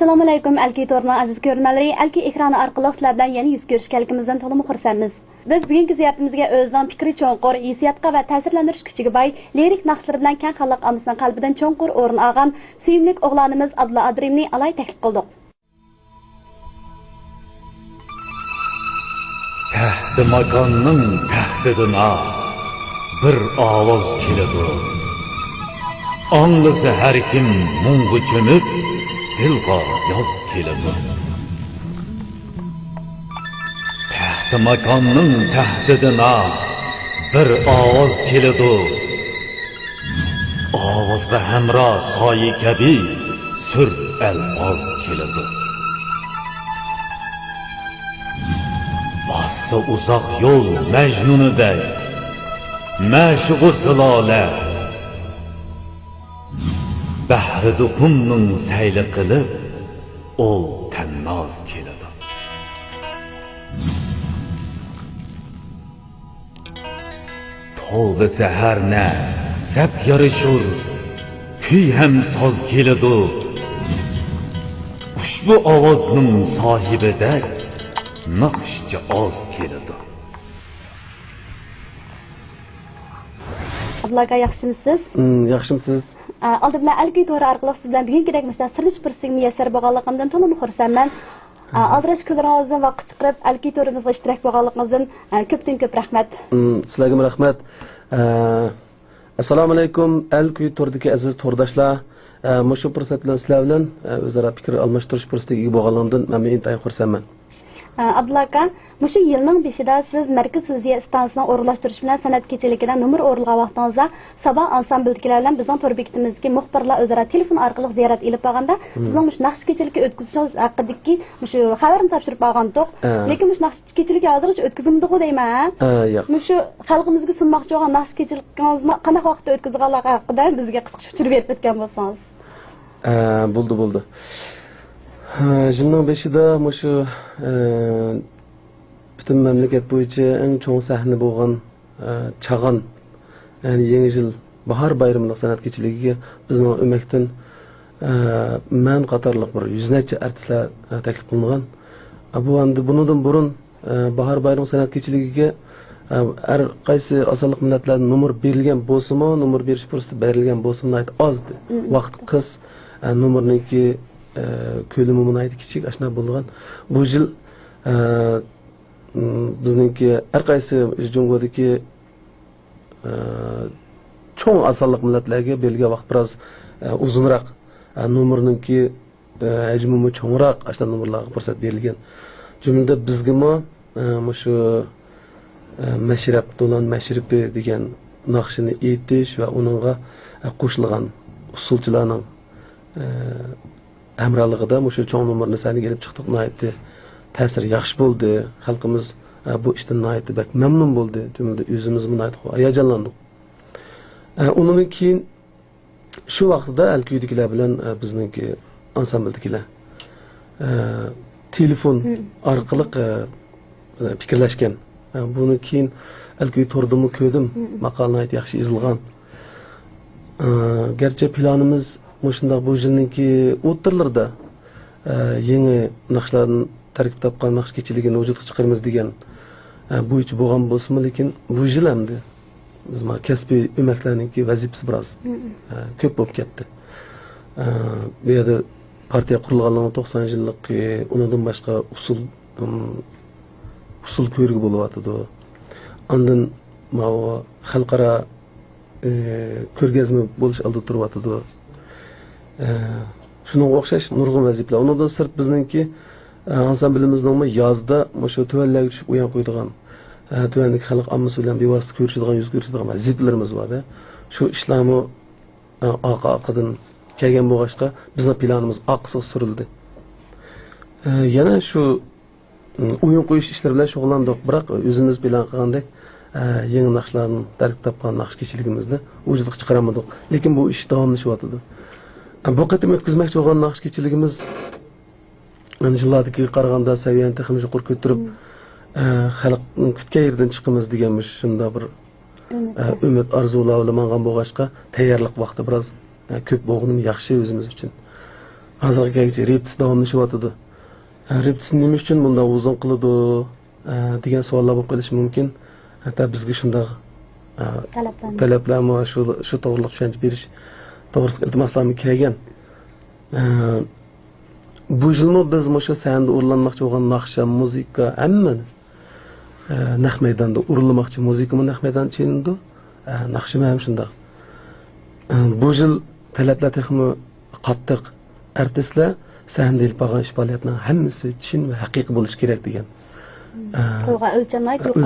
Assalomu alaykum Alki Torning aziz ko'rmanlari, Alki ekrani orqali sizlar bilan yana yuz ko'rishganligimizdan to'liq xursandmiz. Biz bugungi ziyoratimizga o'zining fikri cho'nqur, hissiyotga va ta'sirlantirish kuchiga boy lirik naqshlar bilan keng xalq omasining qalbidan cho'nqur o'rin olgan suyimli o'g'lonimiz Abdulla Adrimni alay taklif qildik. Tahti makonning tahtidina bir ovoz keladi. Anglasa har kim mung'u cho'mib dilga yoz keladi. Tahti makonning tahtidina bir ovoz keladi. Ovozga hamro soyi kabi sur alfoz keladi. Bassa uzoq yo'l majnuniday mashg'u zilola bahri duqumning sayli qilib ol tannoz keladi. Toldi saharna zab yarishur kuy ham soz keladi. Ushbu ovozning sohibida naqshchi oz keladi. Abdulla yaxshimisiz? Yaxshimisiz. Aldı bilan Alki Tori orqali siz bilan bugungidek mana sirlish fursatga muyassar bo'lganligimdan to'liq xursandman. Aldirash kunlaringizdan vaqt chiqarib Alki Torimizga ishtirok bo'lganligingizdan ko'pdan-ko'p rahmat. Sizlarga rahmat. Assalomu alaykum Alki Tordagi aziz tordoshlar. Mushu fursat bilan sizlar bilan o'zaro fikr almashtirish fursatiga ega bo'lganligimdan men intayin xursandman. Abdulla aka, mushu yilning beshida siz Markaz Silziya stansiyasini o'rinlashtirish bilan san'at kechaligidan numr o'rilgan vaqtingizda Sabah ansambeldagilar bilan bizning tor bekitimizga muxbirlar o'zaro telefon orqali ziyorat ilib olganda sizning mush naqsh kechilikka o'tkazishingiz haqidagi mushu xabarni topshirib olgandik. Lekin mush naqsh kechilik hozircha o'tkazilmadi deyman. Yo'q. Mushu xalqimizga sunmoqchi bo'lgan naqsh kechiligingizni qanday vaqtda o'tkazganligi haqida bizga qisqacha tushunib berib o'tgan bo'lsangiz. Bo'ldi. Yilning 5'ida mushu butun mamlakat bo'yicha eng cho'ng sahna bo'lgan Chag'on, ya'ni Yangi yil bahor bayramilik san'at kechaligiga bizning o'makdan men qatorliq bir yuzncha artistlar taklif qilingan. Bu endi bundan burun bahor bayram san'at kechaligiga har qaysi osonlik millatlarning numr berilgan bo'lsa-mu, numr berish fursati berilgan bo'lsa-mu ozdi. Vaqt qis numrniki ko'limi munaydi kichik ashna bo'lgan. Bu yil bizningki har qaysi Jungodagi cho'ng asonliq millatlarga berilgan vaqt biroz uzunroq, numrniki hajmi cho'ngroq ashna numrlarga fursat berilgan. Jumladan bizgami shu mashrab do'lon mashribi degan naqshini aytish va uningga qo'shilgan usulchilarning hamrohligida mushu cho'ng numrni sanaga kelib chiqdik. Nihoyatda ta'sir yaxshi bo'ldi. Xalqimiz bu ishdan nihoyatda bak mamnun bo'ldi. Jumladan o'zimiz nihoyat hayajonlandik. Undan keyin shu vaqtda Alkuydagilar bilan bizningki ansambeldagilar telefon orqali fikrlashgan. Buni keyin Alkuy Tordimni ko'rdim. Maqol nihoyat yaxshi yozilgan. Garchi planimiz shundoq bu yilningki o'ttirlarda yangi naqshlarni tarkib topgan naqsh kechiligini vujudga chiqaramiz degan bo'yicha bo'lgan bo'lsa-mu, lekin bu yil hamda biz kasbiy o'maklarningki vazifasi biroz ko'p bo'lib ketdi. Bu yerda partiya qurilganligining 90 yillik undan boshqa usul ko'rgi bo'lyapti. Ondan xalqaro ko'rgazma bo'lish oldida turyapti. Shunga o'xshash nurg'un vazifalar. Undan sirt bizningki ansamblimizning yozda shu tuvallarga tushib o'yin qo'ydigan, tuvanlik xalq ommasi bilan bevosita ko'rishadigan, yuz ko'rishadigan vazifalarimiz bor. Shu ishlarni oqadan kelgan bo'lg'achqa bizning planimiz oqsiz surildi. Yana shu o'yin qo'yish ishlari bilan shug'ullandik, biroq o'zimiz plan qilgandek yangi naqshlarni tarkib topgan naqsh kechiligimizni vujudga chiqaramadik. Lekin bu ish davomlashyapti. Bu qatim o'tkazmoqchi bo'lgan naqsh kechiligimiz yillarga qaraganda saviyani texnik yuqori ko'tarib xalqning kutgan yerdan chiqamiz deganmiz. Shunda bir umid orzular bilan mangan bo'lg'achqa tayyorlik vaqti biroz ko'p bo'lgani yaxshi o'zimiz uchun. hozirgacha repetitsiya davomlashyapti. Repetitsiya nima uchun bunday uzun qiladi degan savollar bo'lib qolishi mumkin. Hatto bizga shunday talablarmi shu to'g'riliq tushuncha berish to'g'risida iltimoslarni kelgan. Bu yilmi biz shu sahanda o'rinlanmoqchi bo'lgan naqsha, muzika hammani naq maydonda urilmoqchi, muzikami naq maydonda chelindi, naqshimi ham shunday. Bu yil talablar texmi qattiq, artistlar sahnada ilib olgan ish faoliyatining hammasi chin va haqiqiy bo'lishi kerak degan. Qo'ygan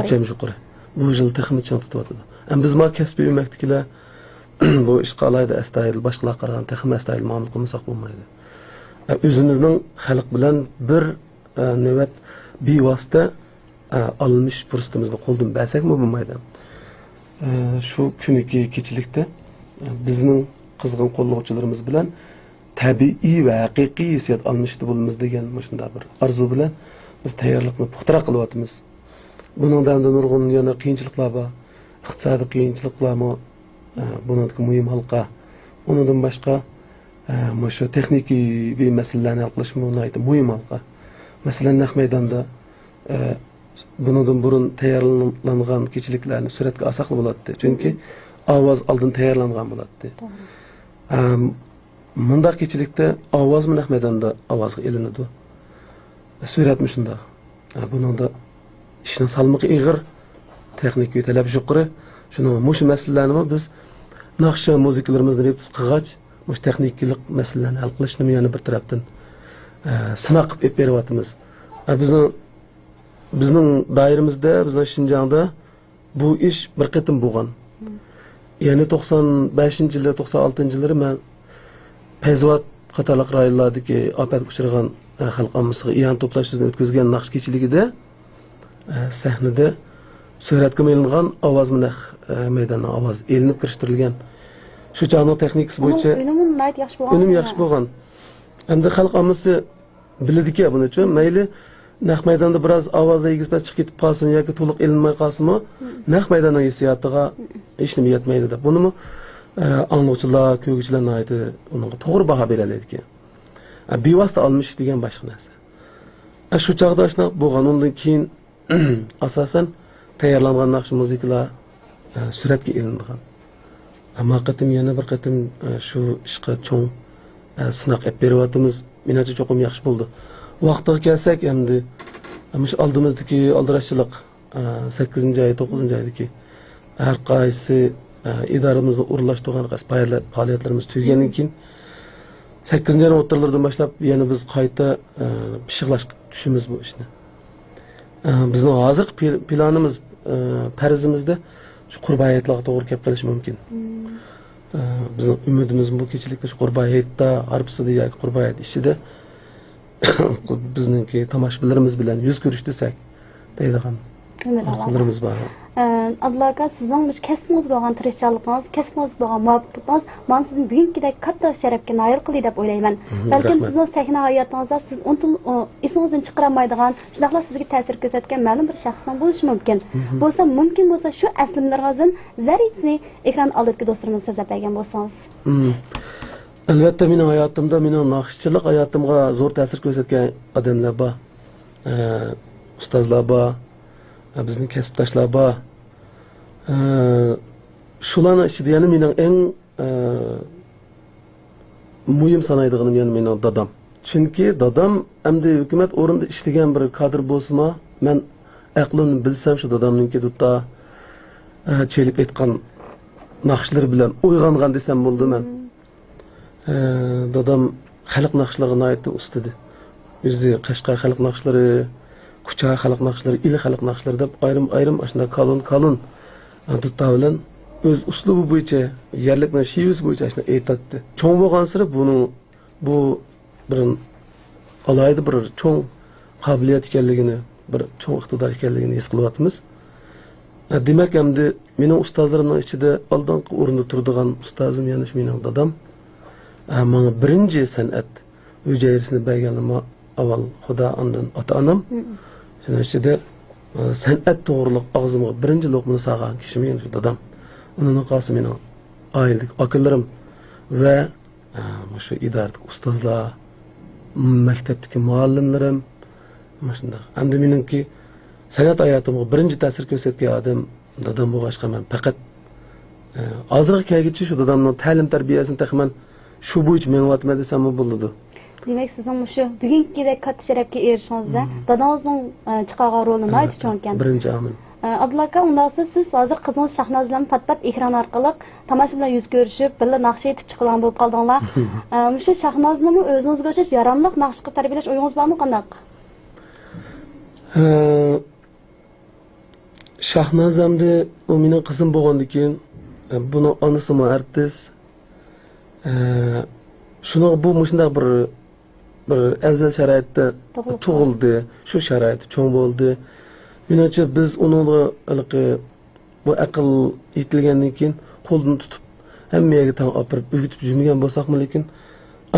o'lcham yuqori. Bu yil texmi chin tutyapti. Biz ma kasbiy o'makdikilar bu ishga alayda astoydil boshqalar qaragan texmi astoydil muomala qilmasak bo'lmaydi. O'zimizning xalq bilan bir navbat bevosita alınmış fursatimizni qo'ldan bersak-mi bo'lmaydi. Shu kuniki kechilikda bizning qizg'in qo'llovchilarimiz bilan tabiiy va haqiqiy hissiyat almashdi bo'lamiz degan shunday bir orzu bilan biz tayyorlikni puxtaroq qilyapmiz. Buningdan nurg'un yana qiyinchiliklar bor. Iqtisodiy qiyinchiliklarmi, buningki muhim halqa. Undan boshqa shu texnik masalalarni hal qilish muhim halqa. Masalan, naq maydonda bundan burun tayyorlangan kechiliklarni suratga olsak bo'ladi. Chunki ovoz oldin tayyorlangan bo'ladi. Bundaq kechilikda ovozmi naq maydonda ovozga ilinadi. Suratmi shunda. Buningda ishning salmoqi ig'ir, texnik talab yuqori. Shuni mush masalalarni biz naqsha muzikalarimizni repetitsiya qilgach, mush texniklik masalalarni hal qilishni yana bir tarafdan sinoq qilib beryapmiz. Bizning doiramizda, bizning Shinjongda bu ish bir qatim bo'lgan. Ya'ni 95-yillar, 96-yillar men Pezvat qatorliq rayonlardagi ofatga uchragan xalq ommasiga iyon to'plashni o'tkazgan naqsh kechiligida sahnada suratga ilingan ovoz bilan maydonga ovoz elinib kirishtirilgan. Shu chog'ning texnikasi bo'yicha unum yaxshi bo'lgan. Endi xalq ommasi biladi-ki buni uchun mayli naq maydonda biroz ovozda egizpas chiqib ketib qolsin yoki to'liq ilinmay qolsinmi, naq maydonning hissiyotiga hech nima yetmaydi deb. Bunimi angluvchilar, ko'rguvchilar aytdi, unga to'g'ri baho beradi-ki. Bevosita almish degan boshqa narsa. Shu chog'da shunaqa bo'lgan. Undan keyin asosan tayyorlangan naqsh muzikalar suratga ilingan. Ammo qatim yana bir qatim shu ishga cho'ng sinoq olib beryapmiz. Menimcha cho'qim yaxshi bo'ldi. Vaqtiga kelsak endi shu oldimizdagi aldirashchilik 8-oy, 9-oydagi har qaysi idoramizni o'rlashtirgan faoliyatlarimiz tugagandan keyin 8-oy o'rtalardan boshlab yana biz qayta pishiqlash tushimiz bu ishni. Bizning hozirgi planimiz, farzimizda shu qurboniyatlarga to'g'ri kelib qolishi mumkin. Bizning umidimiz bu kechilikda shu qurboniyatda, arpsida yoki qurboniyat ishida bizningki tomoshabinlarimiz bilan yuz ko'rish desak deydigan arzularimiz bor. Abdulla aka, sizning kasbingizga bo'lgan tirishchiliginiz, kasbingizga bo'lgan muvaffaqiyatiniz men sizni bugünkidek katta sharafga nail qildi deb o'ylayman. Balkim sizning sahna hayotingizda siz esingizdan chiqarolmaydigan, shundaqla sizga ta'sir ko'rsatgan ma'lum bir shaxsning bo'lishi mumkin. Mumkin bo'lsa shu aslimlaringizning zarifini ekran oldidagi do'stlarimizga so'zlab bergan bo'lsangiz. Albatta mening hayotimda, mening naqshchilik hayotimga zo'r ta'sir ko'rsatgan odamlar bor. Ustozlar bor, bizning kasbdoshlar bor. Shularning ichida yana mening eng muhim sanaydiganim yana mening dadam. Chunki dadam endi hukumat o'rinda ishlagan bir kadr bo'lsa-mo, men aqlimni bilsam shu dadamninki dutta chelib aytgan naqshlar bilan uyg'ongan desam bo'ldi men. Dadam xalq naqshlariga aytdi ustidi. O'zi Qashqar xalq naqshlari, Kucha xalq naqshlari, il xalq naqshlari deb ayrim ashunda kalon dutta bilan o'z uslubi bo'yicha, yerlikning shivisi bo'yicha ashunda aytadi. Cho'ng bo'lgan sira bu bir alayda bir cho'ng qobiliyat ekanligini, bir cho'ng iqtidor ekanligini his qilyapmiz. Demak, endi mening ustozlarimning ichida oldingi o'rinda turadigan ustozim yana shu mening dadam. Mana birinchi san'at hujayrisini berganima avval Xudo, ondan ota-onam. Shuning ichida san'at to'g'riliq og'zimga birinchi luqmani solgan kishi men shu dadam. Undan qolsa mening oiladagi akalarim va shu idoradagi ustozlar, maktabdagi muallimlarim mana shunday. Endi meningki san'at hayotimga birinchi ta'sir ko'rsatgan odam dadam bo'lg'achqa men faqat hozirgi kelguncha shu dadamning ta'lim tarbiyasini taxman shu bo'yicha menyapman desam bo'ladi. Demak, sizning shu bugünkidek katta sharafga erishingizda dadangizning chiqargan roli nihoyat chong ekan. Birinchi omil. Abdulla aka, undaqsa siz hozir qizingiz Shahnoz bilan pat-pat ekran orqali tomosha bilan yuz ko'rishib, birga naqsh etib chiqqan bo'lib qoldinglar. Shu Shahnozni o'zingizga o'xshash yaramliq naqsh qilib tarbiyalash o'yingiz bormi qanday? Shahnoz hamda u mening qizim bo'lgandan keyin buni onasi ham artist. Shuni bu shunday bir afzal sharoitda tug'ildi. Shu sharoit cho'ng bo'ldi. Menimcha biz uni bu aql yetilgandan keyin qo'ldan tutib hammaga tang opirib o'gitib yurmagan bo'lsak-mi, lekin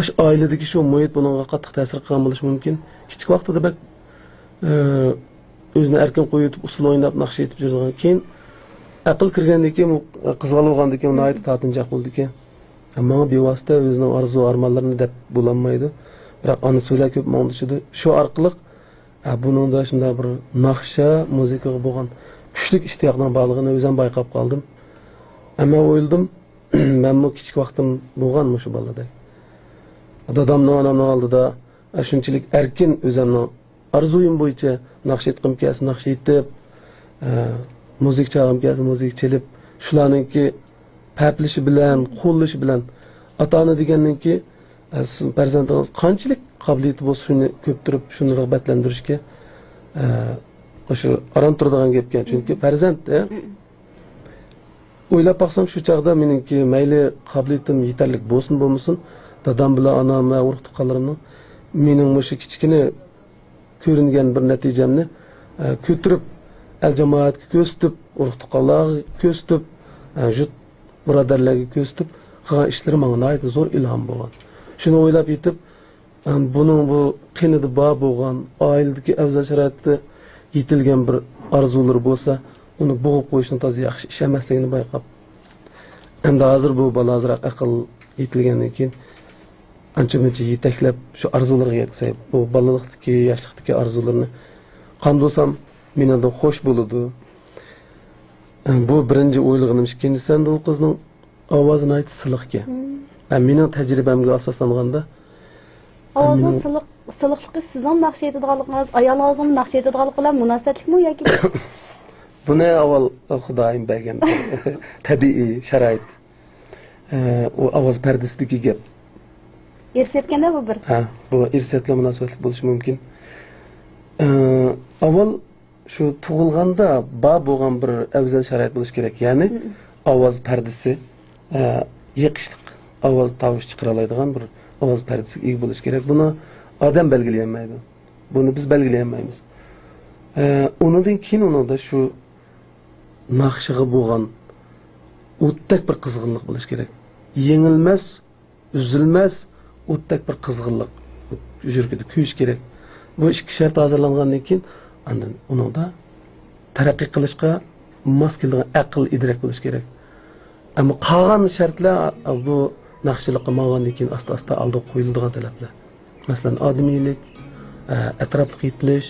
ash oiladagi shu muhit bunga qattiq ta'sir qilgan bo'lishi mumkin. Kichik vaqtida bak o'zini erkin qo'yib usul o'ynab naqsh etib yurgan keyin aql kirgandan keyin qizg'algandan keyin uni aytib tortinchoq bo'ldi ekan. Ammo bevosita o'zining orzu armonlarini deb bo'lolmaydi. Biroq ona so'zlar ko'p ma'noda shu orqali buningda shunday bir naqsha muzikaga bo'lgan kuchli ishtiyoqning borligini o'zim bayqab qoldim. Ammo o'yladim, men bu kichik vaqtim bo'lganmi shu balada. Dadamning onamning oldida shunchalik erkin o'zimning arzuyim bo'yicha naqsh etqim kelsa naqsh etib, muzik chalg'im kelsa muzik chalib, shularningki paplishi bilan, qo'llashi bilan ota-ona deganninki siz farzandingiz qanchalik qobiliyati bo'lsa shuni ko'ptirib shuni rag'batlantirishga o'sha aram turadigan gap ekan. Chunki farzand o'ylab baxsam shu chaqda meningki mayli qobiliyatim yetarlik bo'lsin bo'lmasin, dadam bilan onam va urug' tuqqanlarimning mening o'sha kichkina ko'ringan bir natijamni ko'tirib el jamoatga ko'rsatib, urug' tuqqanlarga ko'rsatib, jut birodarlarga ko'rsatib qilgan ishlarim menga nihoyat zo'r ilhom bo'lgan. Shuni o'ylab yetib, buning bu qinida bor bo'lgan, oiladagi afzal sharoitda yetilgan bir orzular bo'lsa, uni bo'g'ib qo'yishni toza yaxshi ish emasligini bayqab. Endi hozir bu bola ozroq aql yetilgandan keyin ancha-muncha yetaklab shu orzularga yetsak, bu bolalikdagi, yoshlikdagi orzularni qando'sam menga xo'sh bo'ladi. Bu birinchi o'ylig'im. Ikkinchisi endi u qizning ovozini aytish siliqga. Mening tajribamga asoslanganda ovozning siliqligi sizning naqsh etadiganligingiz, ayolingizning naqsh etadiganligi bilan munosabatlikmi yoki? Buni avval Xudoyim bergan tabiiy sharoit. U ovoz pardasidagi gap. Ersiyatganda bu bir. Bu irsiyatla munosabatli bo'lishi mumkin. Avval shu tug'ilganda bo'lgan bir afzal sharoit bo'lish kerak. Ya'ni ovoz pardasi yiqishliq ovoz tovush chiqara oladigan bir ovoz pardasiga ega bo'lish kerak. Buni odam belgilayolmaydi. Buni biz belgilayolmaymiz. Undan keyin unda shu naqshiga bo'lgan o'tdak bir qizg'inlik bo'lish kerak. Yengilmas, uzilmas o'tdak bir qizg'inlik yurgida kuyish kerak. Bu ikki shart hozirlangandan keyin andan unda taraqqiy qilishga mos keladigan aql idrok bo'lish kerak. Ammo qolgan shartlar bu naqshilikqa bo'lgandan keyin asta-asta oldiga qo'yiladigan talablar. Masalan, odamiylik, atrofga yetilish,